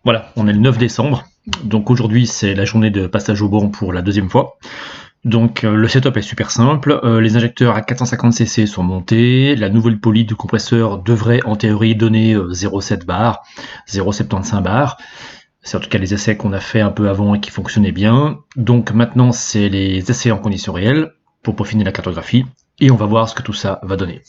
Voilà, on est le 9 décembre, donc aujourd'hui c'est la journée de passage au banc pour la deuxième fois. Donc le setup est super simple, les injecteurs à 450 cc sont montés, la nouvelle poulie du compresseur devrait en théorie donner 0,7 bar, 0,75 bar. C'est en tout cas les essais qu'on a fait un peu avant et qui fonctionnaient bien. Donc maintenant c'est les essais en conditions réelles pour peaufiner la cartographie et on va voir ce que tout ça va donner.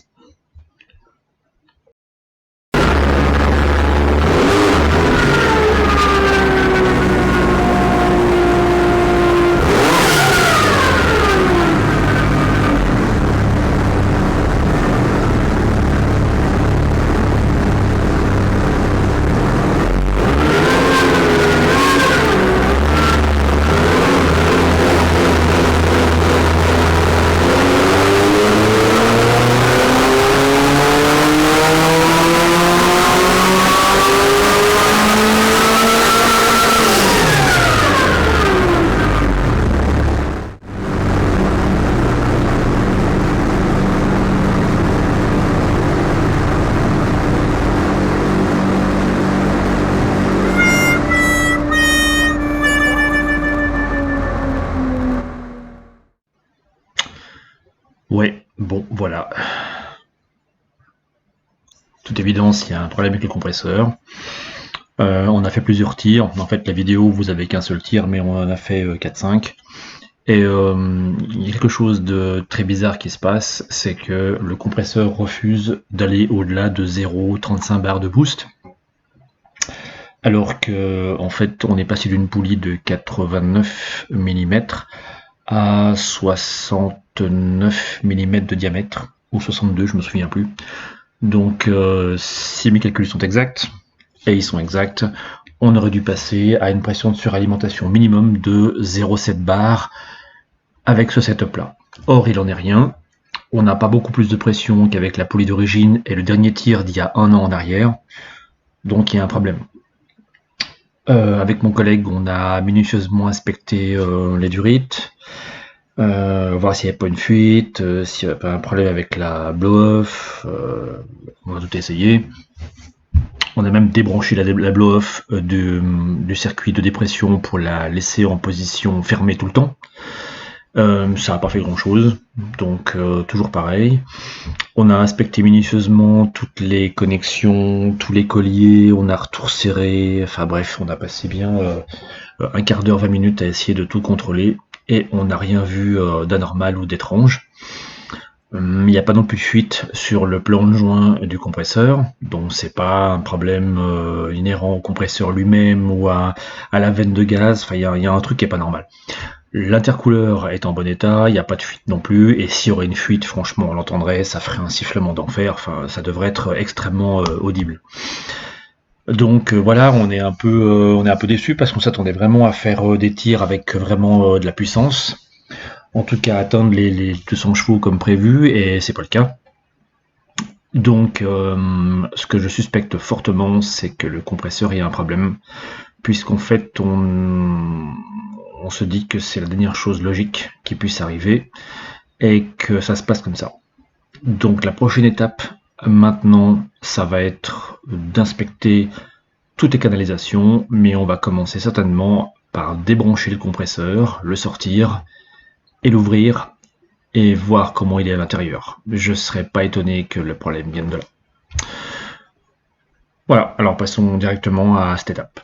Ouais, bon voilà. Toute évidence, il y a un problème avec le compresseur. On a fait plusieurs tirs. En fait, la vidéo, vous avez qu'un seul tir, mais on en a fait 4-5. Et il y a quelque chose de très bizarre qui se passe, c'est que le compresseur refuse d'aller au-delà de 0,35 bar de boost. Alors que, en fait, on est passé d'une poulie de 89 mm à 69 mm de diamètre, ou 62, je me souviens plus. Donc, si mes calculs sont exacts, et ils sont exacts, on aurait dû passer à une pression de suralimentation minimum de 0,7 bar avec ce setup là. Or, il en est rien. On n'a pas beaucoup plus de pression qu'avec la poulie d'origine et le dernier tir d'il y a un an en arrière. Donc, il y a un problème. Avec mon collègue, on a minutieusement inspecté les durites, voir s'il n'y avait pas une fuite, s'il n'y avait pas un problème avec la blow-off. On a tout essayé. On a même débranché la blow-off du circuit de dépression pour la laisser en position fermée tout le temps. Ça n'a pas fait grand chose, donc toujours pareil. On a inspecté minutieusement toutes les connexions, tous les colliers, on a retour serré, enfin bref, on a passé bien un quart d'heure, 20 minutes à essayer de tout contrôler et on n'a rien vu d'anormal ou d'étrange. Il n'y a pas non plus de fuite sur le plan de joint du compresseur, donc c'est pas un problème inhérent au compresseur lui-même ou à la veine de gaz, enfin il y a un truc qui est pas normal. L'intercouleur est en bon état, il n'y a pas de fuite non plus, et s'il y aurait une fuite, franchement, on l'entendrait, ça ferait un sifflement d'enfer, enfin, ça devrait être extrêmement audible. Donc voilà, on est un peu déçu parce qu'on s'attendait vraiment à faire des tirs avec vraiment de la puissance, en tout cas atteindre les 200 chevaux comme prévu, et c'est pas le cas. Donc ce que je suspecte fortement, c'est que le compresseur ait un problème, puisqu'en fait on se dit que c'est la dernière chose logique qui puisse arriver et que ça se passe comme ça. Donc la prochaine étape maintenant, ça va être d'inspecter toutes les canalisations, mais on va commencer certainement par débrancher le compresseur, le sortir et l'ouvrir et voir comment il est à l'intérieur. Je ne serais pas étonné que le problème vienne de là. Voilà, alors passons directement à cette étape.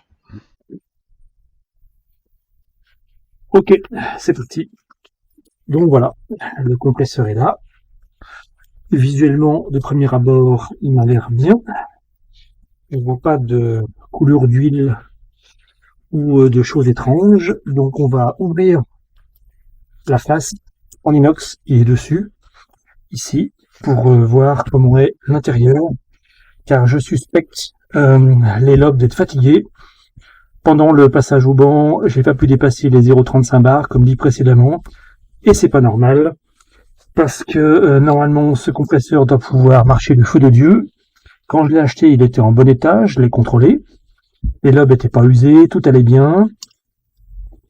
Ok, c'est parti. Donc voilà, le compresseur est là. Visuellement, de premier abord, il m'a l'air bien. Je ne vois pas de couleur d'huile ou de choses étranges. Donc on va ouvrir la face en inox qui est dessus, ici, pour voir comment est l'intérieur. Car je suspecte les lobes d'être fatigués. Pendant le passage au banc, j'ai pas pu dépasser les 0,35 bars comme dit précédemment. Et c'est pas normal. Parce que normalement ce compresseur doit pouvoir marcher du feu de Dieu. Quand je l'ai acheté, il était en bon état, je l'ai contrôlé. Les lobes n'étaient pas usés, tout allait bien.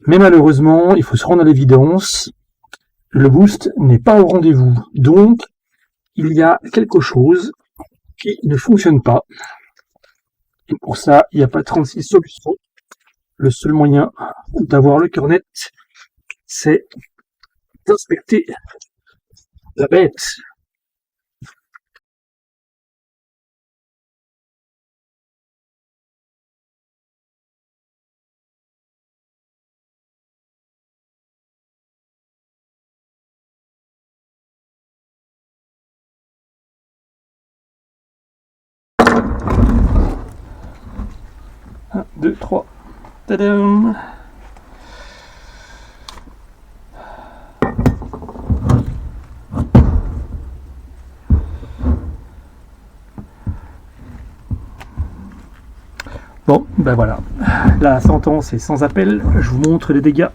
Mais malheureusement, il faut se rendre à l'évidence, le boost n'est pas au rendez-vous. Donc, il y a quelque chose qui ne fonctionne pas. Et pour ça, il n'y a pas 36 solutions. Le seul moyen d'avoir le cœur net, c'est d'inspecter la bête. Un, deux, trois. Tadam! Bon, ben voilà. La sentence est sans appel. Je vous montre les dégâts.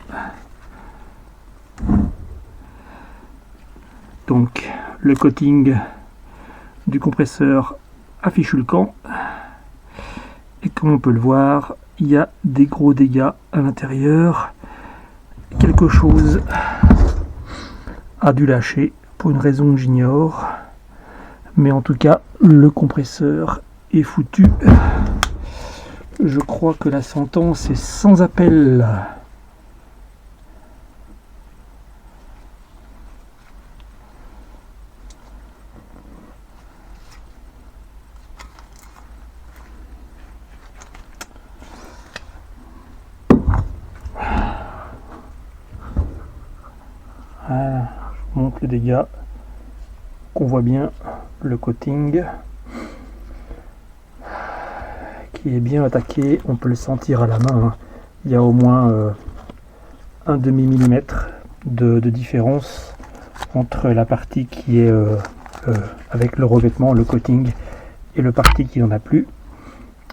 Donc, le coating du compresseur affiche le camp. Et comme on peut le voir, il y a des gros dégâts à l'intérieur. Quelque chose a dû lâcher pour une raison que j'ignore. Mais en tout cas, le compresseur est foutu. Je crois que la sentence est sans appel. Voilà, je vous montre les dégâts. Qu'on voit bien le coating qui est bien attaqué. On peut le sentir à la main. Il y a au moins un demi-millimètre de différence entre la partie qui est avec le revêtement, le coating, et le partie qui n'en a plus.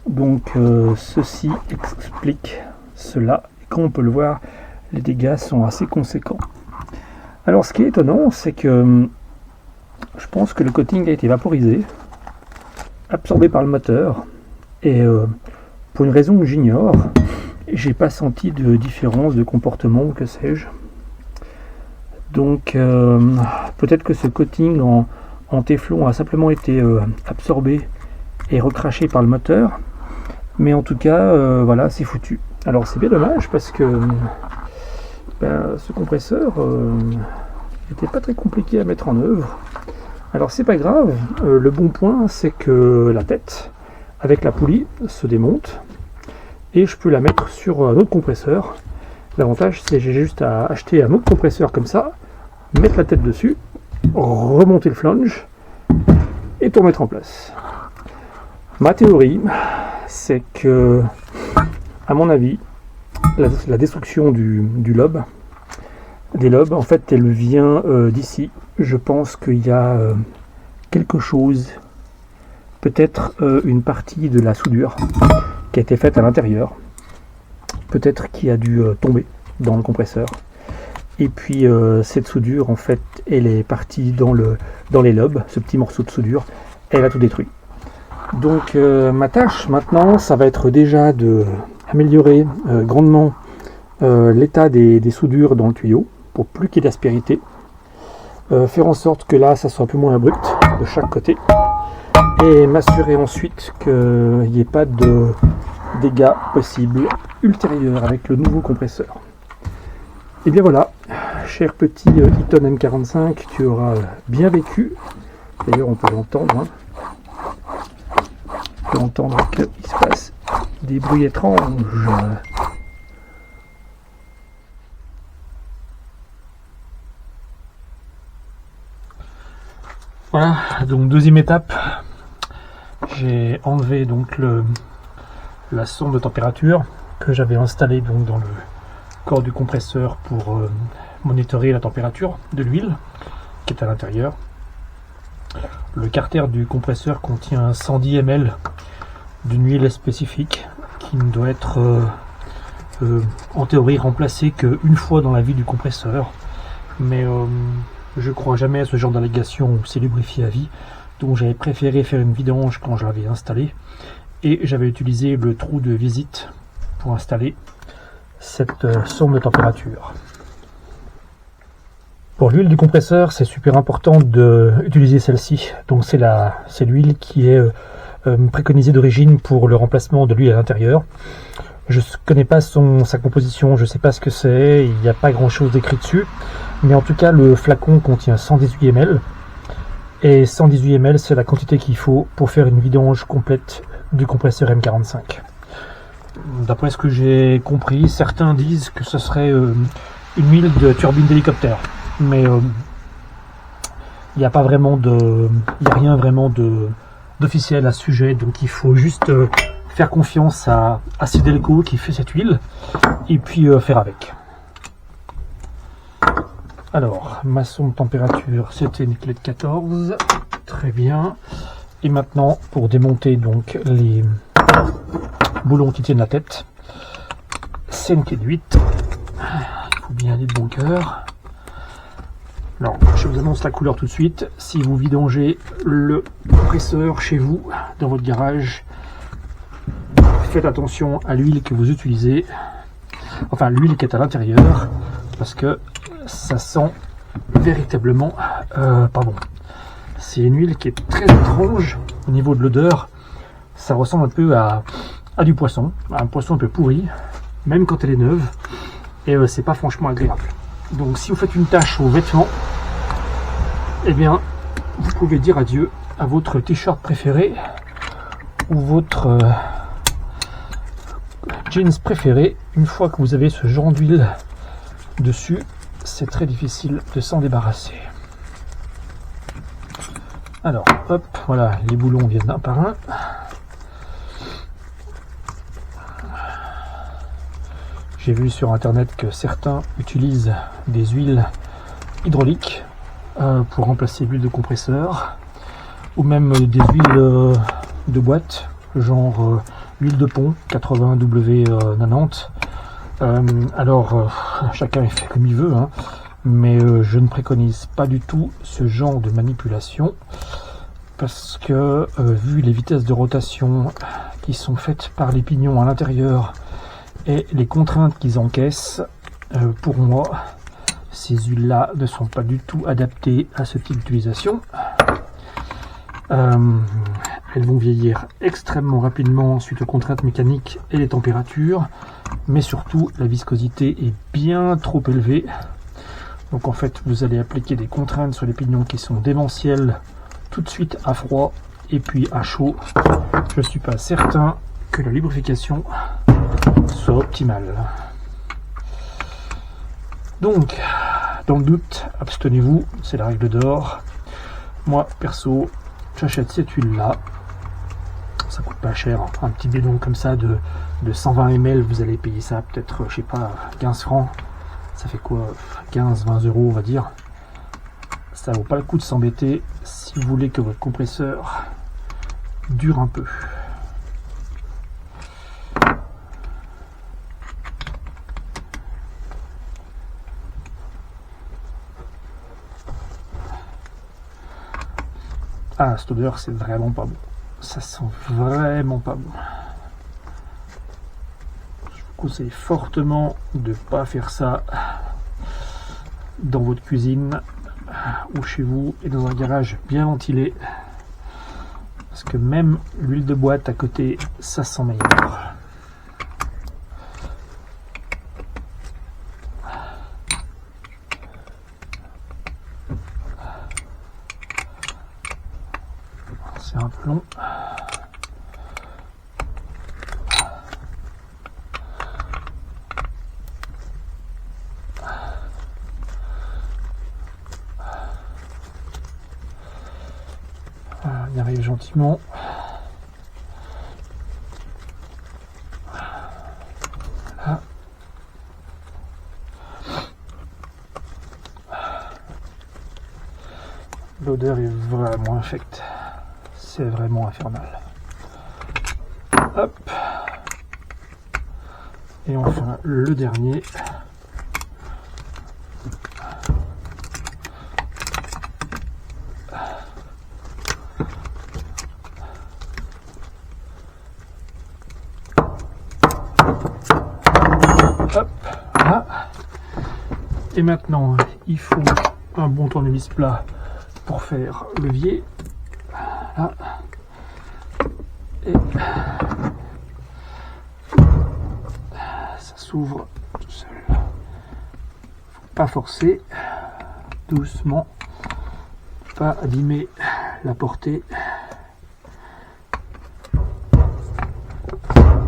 Donc ceci explique cela. Et comme on peut le voir, les dégâts sont assez conséquents. Alors ce qui est étonnant, c'est que je pense que le coating a été vaporisé, absorbé par le moteur, et pour une raison que j'ignore, j'ai pas senti de différence de comportement, que sais-je. Donc peut-être que ce coating en téflon a simplement été absorbé et recraché par le moteur, mais en tout cas voilà, c'est foutu. Alors c'est bien dommage parce que ce compresseur n'était pas très compliqué à mettre en œuvre. Alors c'est pas grave, le bon point c'est que la tête avec la poulie se démonte et je peux la mettre sur un autre compresseur. L'avantage c'est que j'ai juste à acheter un autre compresseur comme ça, mettre la tête dessus, remonter le flange et tout remettre en place. Ma théorie c'est que, à mon avis, la destruction des lobes, en fait elle vient d'ici. Je pense qu'il y a quelque chose, peut-être une partie de la soudure qui a été faite à l'intérieur, peut-être qui a dû tomber dans le compresseur, et puis cette soudure en fait elle est partie dans les lobes, ce petit morceau de soudure, elle a tout détruit. Donc ma tâche maintenant ça va être déjà de améliorer grandement l'état des soudures dans le tuyau pour plus qu'il y ait d'aspérité, faire en sorte que là ça soit un peu moins abrupt de chaque côté et m'assurer ensuite qu'il n'y ait pas de dégâts possibles ultérieurs avec le nouveau compresseur. Et bien voilà, cher petit Eaton M45, tu auras bien vécu. D'ailleurs on peut l'entendre, hein. On peut entendre qu'il se passe des bruits étranges. Voilà, donc deuxième étape, j'ai enlevé donc la sonde de température que j'avais installée donc dans le corps du compresseur pour monitorer la température de l'huile qui est à l'intérieur. Le carter du compresseur contient 110 ml d'une huile spécifique qui ne doit être en théorie remplacée qu'une fois dans la vie du compresseur, mais je crois jamais à ce genre d'allégation où c'est lubrifié à vie, donc j'avais préféré faire une vidange quand je l'avais installé et j'avais utilisé le trou de visite pour installer cette sonde de température. Pour l'huile du compresseur, c'est super important d'utiliser celle-ci. Donc c'est l'huile qui est préconisé d'origine pour le remplacement de l'huile à l'intérieur. Je ne connais pas sa composition, je ne sais pas ce que c'est, il n'y a pas grand chose d'écrit dessus, mais en tout cas le flacon contient 118 ml, et 118 ml c'est la quantité qu'il faut pour faire une vidange complète du compresseur M45. D'après ce que j'ai compris, certains disent que ce serait une huile de turbine d'hélicoptère, mais il n'y a pas vraiment rien vraiment d'officiel à ce sujet, donc il faut juste faire confiance à Sidelco qui fait cette huile et puis faire avec. Alors, maçon de température, c'était une clé de 14, très bien. Et maintenant, pour démonter donc les boulons qui tiennent la tête, c'est une clé de 8. Il faut bien aller de bon cœur. Alors, je vous annonce la couleur tout de suite. Si vous vidangez le compresseur chez vous, dans votre garage, faites attention à l'huile que vous utilisez, enfin l'huile qui est à l'intérieur, parce que ça sent véritablement, c'est une huile qui est très étrange au niveau de l'odeur. Ça ressemble un peu à du poisson, un poisson un peu pourri, même quand elle est neuve, et c'est pas franchement agréable. Donc si vous faites une tache aux vêtements, eh bien vous pouvez dire adieu à votre t-shirt préféré ou votre jeans préféré. Une fois que vous avez ce genre d'huile dessus, c'est très difficile de s'en débarrasser. Alors hop, voilà, les boulons viennent un par un. J'ai vu sur internet que certains utilisent des huiles hydrauliques pour remplacer l'huile de compresseur, ou même des huiles de boîte, genre huile de pont 80W90. Chacun fait comme il veut, hein, mais je ne préconise pas du tout ce genre de manipulation, parce que vu les vitesses de rotation qui sont faites par les pignons à l'intérieur et les contraintes qu'ils encaissent, pour moi ces huiles là ne sont pas du tout adaptées à ce type d'utilisation. Elles vont vieillir extrêmement rapidement suite aux contraintes mécaniques et les températures, mais surtout la viscosité est bien trop élevée. Donc en fait vous allez appliquer des contraintes sur les pignons qui sont démentielles tout de suite à froid, et puis à chaud je ne suis pas certain que la lubrification soit optimale. Donc dans le doute, abstenez-vous, c'est la règle d'or. Moi perso, j'achète cette huile là, ça coûte pas cher, un petit bidon comme ça de 120 ml, vous allez payer ça peut-être, je sais pas, 15 francs, ça fait quoi, 15-20 euros on va dire. Ça vaut pas le coup de s'embêter si vous voulez que votre compresseur dure un peu. Ah, cette odeur, c'est vraiment pas bon. Ça sent vraiment pas bon. Je vous conseille fortement de ne pas faire ça dans votre cuisine ou chez vous et dans un garage bien ventilé. Parce que même l'huile de boîte à côté, ça sent meilleur. C'est un peu long. Voilà, on y arrive gentiment. Voilà. L'odeur est vraiment infecte. C'est vraiment infernal. Hop. Et enfin le dernier. Hop, là. Et maintenant, il faut un bon tournevis plat pour faire levier. Là. Et ça s'ouvre tout seul. Faut pas forcer, doucement, pas abîmer la portée.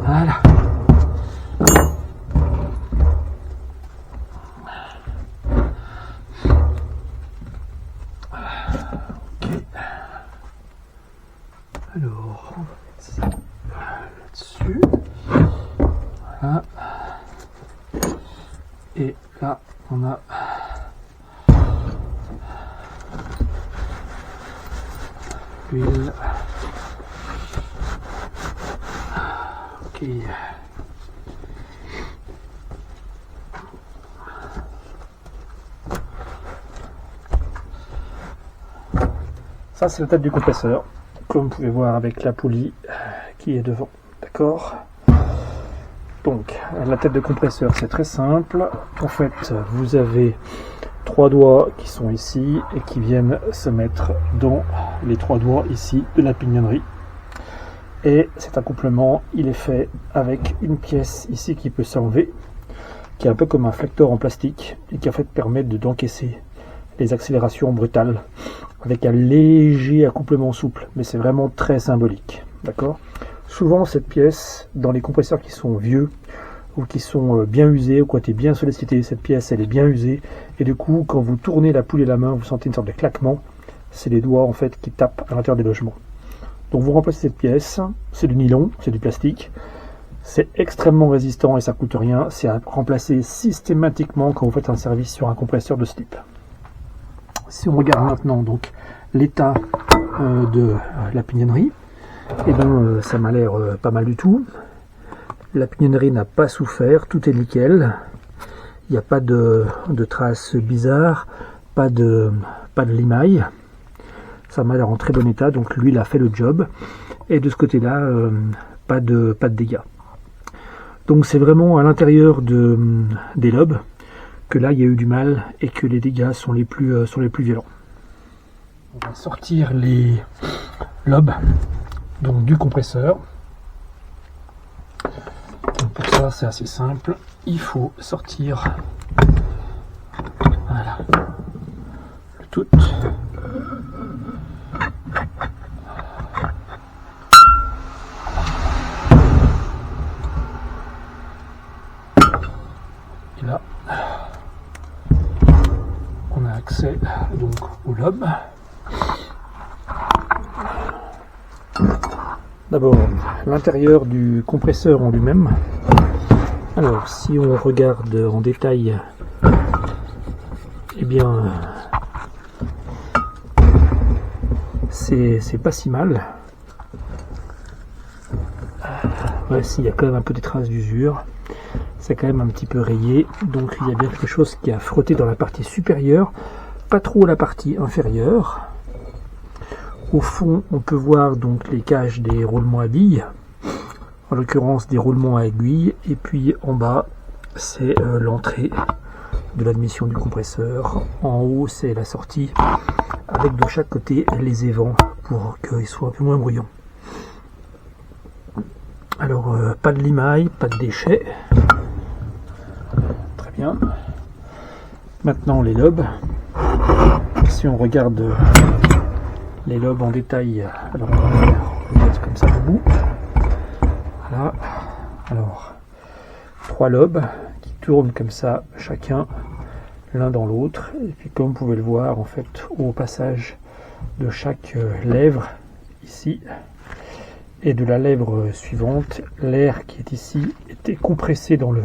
Voilà. Ok. Alors, on va mettre ça là-dessus. Voilà. Et là, on a l'huile. Ok. Ça, c'est la tête du compresseur, comme vous pouvez voir avec la poulie qui est devant. D'accord? Donc, la tête de compresseur, c'est très simple. En fait, vous avez 3 doigts qui sont ici et qui viennent se mettre dans les 3 doigts ici de la pignonnerie. Et cet accouplement, il est fait avec une pièce ici qui peut s'enlever, qui est un peu comme un flecteur en plastique et qui en fait permet d'encaisser les accélérations brutales avec un léger accouplement souple, mais c'est vraiment très symbolique. D'accord? Souvent, cette pièce, dans les compresseurs qui sont vieux ou qui sont bien usés ou qui ont été bien sollicités, cette pièce, elle est bien usée. Et du coup, quand vous tournez la poulie à la main, vous sentez une sorte de claquement. C'est les doigts en fait qui tapent à l'intérieur des logements. Donc vous remplacez cette pièce, c'est du nylon, c'est du plastique. C'est extrêmement résistant et ça coûte rien. C'est à remplacer systématiquement quand vous faites un service sur un compresseur de ce type. Si on regarde maintenant donc l'état de la pignonnerie, et ben ça m'a l'air pas mal du tout. La pignonnerie n'a pas souffert, tout est nickel. Il n'y a pas de traces bizarres, pas de limaille. Ça m'a l'air en très bon état, donc l'huile a fait le job. Et de ce côté-là, pas de dégâts. Donc c'est vraiment à l'intérieur des lobes que là il y a eu du mal et que les dégâts sont les plus violents. On va sortir les lobes donc du compresseur. Donc pour ça c'est assez simple, il faut sortir voilà, le tout. Et là on a accès donc au lobe. D'abord, l'intérieur du compresseur en lui-même. Alors, si on regarde en détail, eh bien, c'est pas si mal. Ouais, si, il y a quand même un peu des traces d'usure. C'est quand même un petit peu rayé. Donc, il y a bien quelque chose qui a frotté dans la partie supérieure, pas trop la partie inférieure. Au fond, on peut voir donc les cages des roulements à billes, en l'occurrence des roulements à aiguilles, et puis en bas, c'est l'entrée de l'admission du compresseur. En haut, c'est la sortie, avec de chaque côté les évents pour qu'ils soient un peu moins bruyants. Alors, pas de limaille, pas de déchets. Très bien. Maintenant, les lobes. Si on regarde les lobes en détail, alors on va mettre comme ça debout. Voilà. Alors, 3 lobes qui tournent comme ça, chacun l'un dans l'autre. Et puis comme vous pouvez le voir, en fait, au passage de chaque lèvre, ici, et de la lèvre suivante, l'air qui est ici était compressé dans le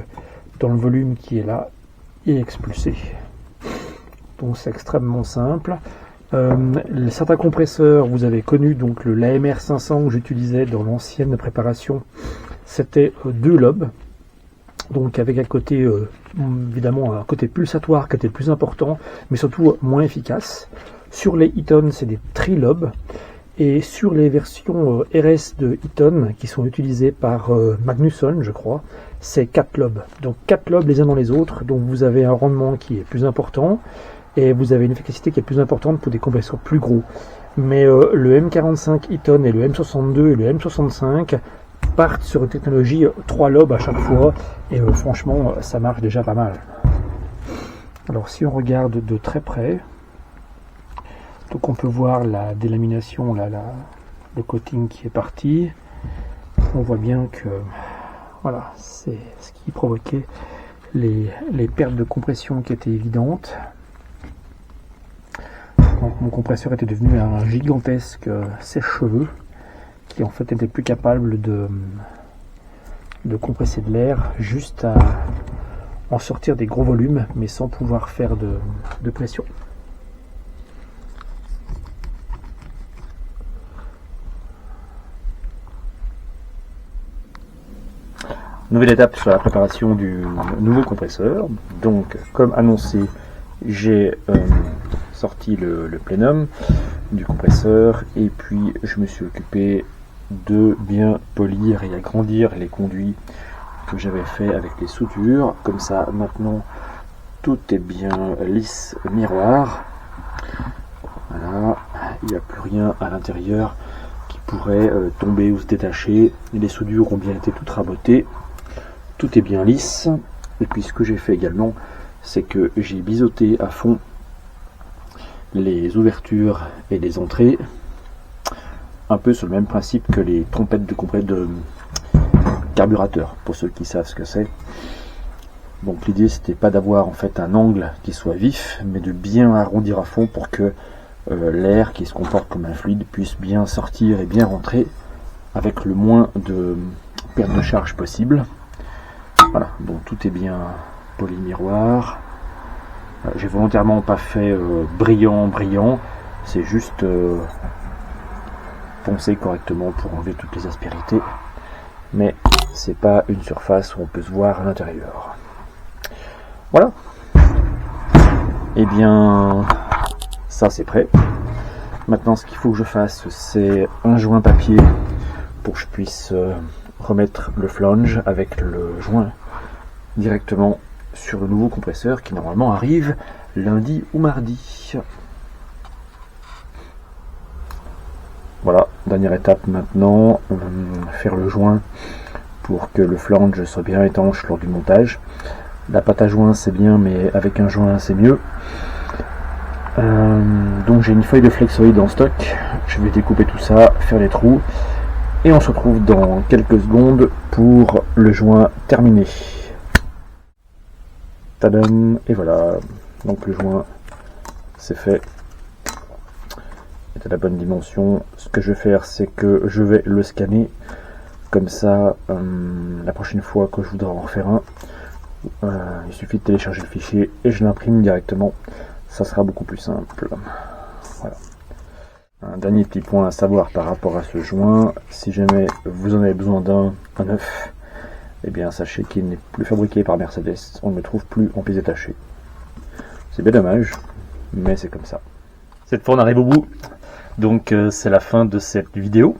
volume qui est là et expulsé. Donc c'est extrêmement simple. Certains compresseurs, vous avez connu donc l'AMR 500 que j'utilisais dans l'ancienne préparation, c'était 2 lobes, donc avec un côté évidemment un côté pulsatoire qui était plus important, mais surtout moins efficace. Sur les Eaton, c'est des trilobes, et sur les versions RS de Eaton qui sont utilisées par Magnusson, je crois, c'est 4 lobes. Donc 4 lobes les uns dans les autres, donc vous avez un rendement qui est plus important. Et vous avez une efficacité qui est plus importante pour des compresseurs plus gros. Mais le M45 Eaton et le M62 et le M65 partent sur une technologie 3 lobes à chaque fois, et franchement ça marche déjà pas mal. Alors si on regarde de très près, donc on peut voir la délamination, là, le coating qui est parti. On voit bien que voilà, c'est ce qui provoquait les pertes de compression qui étaient évidentes. Donc mon compresseur était devenu un gigantesque sèche-cheveux qui en fait n'était plus capable de compresser de l'air, juste à en sortir des gros volumes mais sans pouvoir faire de pression. Nouvelle étape sur la préparation du nouveau compresseur. Donc comme annoncé, j'ai sorti le plénum du compresseur et puis je me suis occupé de bien polir et agrandir les conduits que j'avais fait avec les soudures. Comme ça maintenant tout est bien lisse, miroir. Voilà, il n'y a plus rien à l'intérieur qui pourrait tomber ou se détacher. Les soudures ont bien été toutes rabotées. Tout est bien lisse. Et puis ce que j'ai fait également, c'est que j'ai biseauté à fond les ouvertures et les entrées, un peu sur le même principe que les trompettes de carburateur, pour ceux qui savent ce que c'est. Donc l'idée c'était pas d'avoir en fait un angle qui soit vif, mais de bien arrondir à fond pour que l'air qui se comporte comme un fluide puisse bien sortir et bien rentrer avec le moins de perte de charge possible. Voilà, donc tout est bien poli miroir. J'ai volontairement pas fait brillant, c'est juste poncer correctement pour enlever toutes les aspérités. Mais c'est pas une surface où on peut se voir à l'intérieur. Voilà. Et bien, ça c'est prêt. Maintenant, ce qu'il faut que je fasse, c'est un joint papier pour que je puisse remettre le flange avec le joint directement sur le nouveau compresseur qui normalement arrive lundi ou mardi. Voilà, dernière étape maintenant, faire le joint pour que le flange soit bien étanche lors du montage. La pâte à joint c'est bien, mais avec un joint c'est mieux. Donc j'ai une feuille de flexoïde en stock, je vais découper tout ça, faire les trous, et on se retrouve dans quelques secondes pour le joint terminé. Tadam, et voilà, donc le joint c'est fait, est à la bonne dimension. Ce que je vais faire, c'est que je vais le scanner, comme ça la prochaine fois que je voudrais en refaire un, il suffit de télécharger le fichier et je l'imprime directement, ça sera beaucoup plus simple. Voilà. Un dernier petit point à savoir par rapport à ce joint, si jamais vous en avez besoin d'un neuf, eh bien sachez qu'il n'est plus fabriqué par Mercedes, on ne le trouve plus en pièces détachées. C'est bien dommage, mais c'est comme ça. Cette fois on arrive au bout, donc c'est la fin de cette vidéo.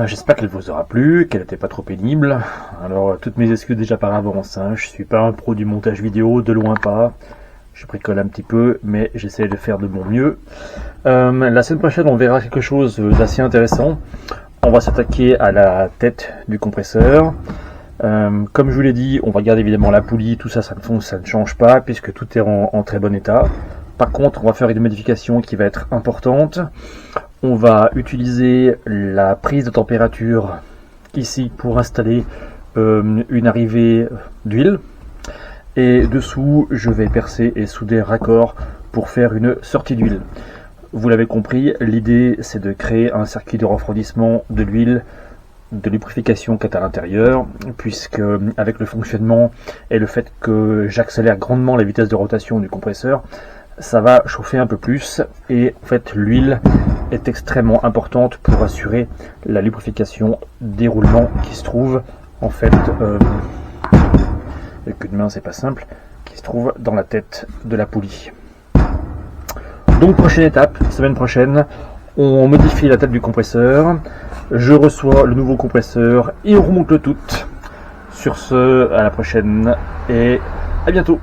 J'espère qu'elle vous aura plu, qu'elle n'était pas trop pénible. Alors toutes mes excuses déjà par avance, hein. Je suis pas un pro du montage vidéo, de loin pas. Je bricole un petit peu, mais j'essaie de faire de mon mieux. La semaine prochaine, on verra quelque chose d'assez intéressant. On va s'attaquer à la tête du compresseur. Comme je vous l'ai dit, on va garder évidemment la poulie, tout ça, ça ne change pas, puisque tout est en très bon état. Par contre, on va faire une modification qui va être importante. On va utiliser la prise de température ici pour installer une arrivée d'huile. Et dessous, je vais percer et souder un raccord pour faire une sortie d'huile. Vous l'avez compris, l'idée c'est de créer un circuit de refroidissement de l'huile, de lubrification qui est à l'intérieur, puisque avec le fonctionnement et le fait que j'accélère grandement la vitesse de rotation du compresseur, ça va chauffer un peu plus, et en fait l'huile est extrêmement importante pour assurer la lubrification des roulements qui se trouvent en fait avec une main c'est pas simple, qui se trouve dans la tête de la poulie. Donc prochaine étape, semaine prochaine, on modifie la tête du compresseur, je reçois le nouveau compresseur et on remonte le tout. Sur ce, à la prochaine et à bientôt.